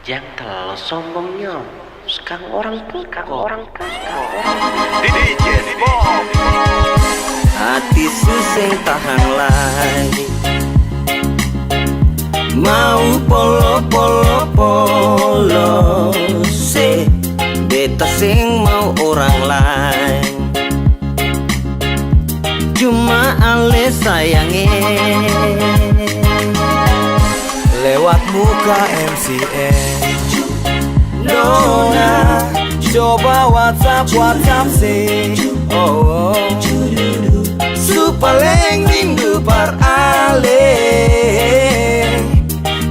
Jangan terlalu sombongnya. Sekarang orang hati suseng tahan lagi. Mau polo se beta sing mau orang lain. Cuma ale sayange lewat muka MCN Nona coba WhatsApp sih. Oh, supaleng rindu par ale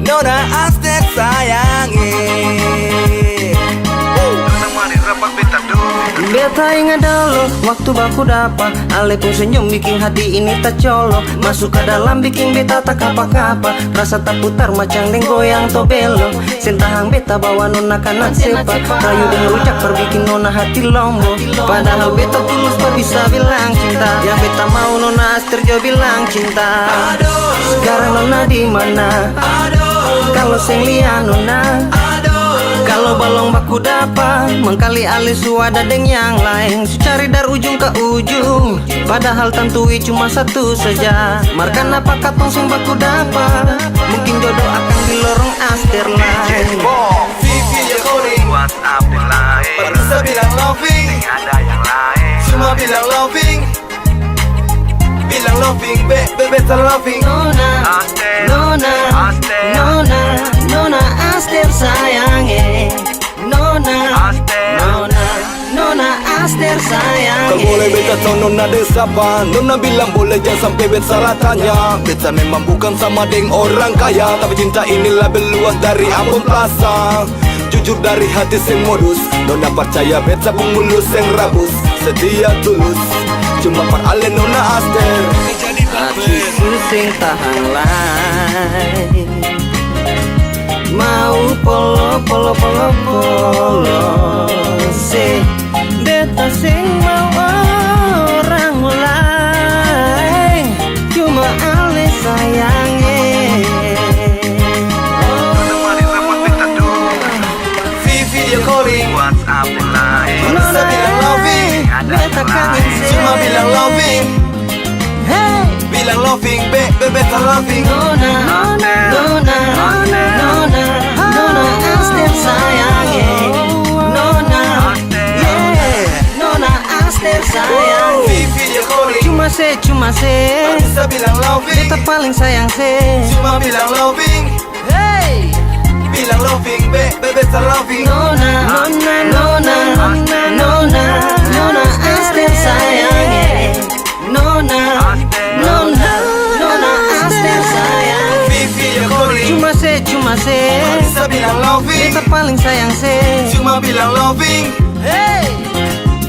Nona Aster sayange. Beta ingat dulu waktu baku dapat ale pun senyum bikin hati ini tak colok. Masuk ke dalam bikin beta tak apa-apa. Rasa tak putar macam deng goyang to belok. Sentahang beta bawa nona kanan sepak. Rayu dengan ucap perbikin nona hati lombok. Padahal beta tulus bisa bilang cinta. Yang beta mau nona Aster jo bilang cinta. Sekarang nona di mana? Kalau seng lia nona, kalau balong baku dapat mengkali alis ada deng yang lain. Cari dari ujung ke ujung, padahal tantui cuma satu saja. Markan apa katong sing baku dapat, mungkin jodoh akan di lorong Aster lain. Vivi ya calling WhatsApp di lain, baru bisa bilang loving, ada yang lain. cuma bilang loving, bilang loving, beta loving. Nona Aster sayange. Nona Aster sayange. Kalau boleh beta tahu nona desapa, nona bilang boleh jangan sampai beta salah tanya. Beta memang bukan sama deng orang kaya, tapi cinta ini lebih luas dari Ambon Plaza. Jujur dari hati sing modus, nona percaya beta pemulus yang rabus. Setia tulus, cuma par ale nona Aster. Hati susing tahan lagi. Mau polo se beta sing mau orang lain. Cuma ale sayange. Vivi dia calling WhatsApp di lain, baru bisa bilang loving, beta kangen se. cuma bilang loving, Hey, bilang loving, beta loving. Nona Aster sayange. Nona Aster sayang. Vivi dia calling Cuma se baru bisa bilang loving, beta paling sayang se. cuma bilang loving, Hey, bilang loving, beta loving. Nona Aster sayange. Nona Aster sayang. Vivi dia calling Cuma se baru bisa bilang loving, beta paling sayang se. cuma bilang loving, Hey,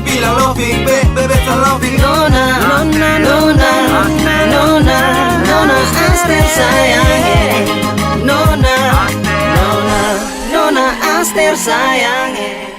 bilang loving, beta loving. Nona Aster sayange. Nona Aster sayange.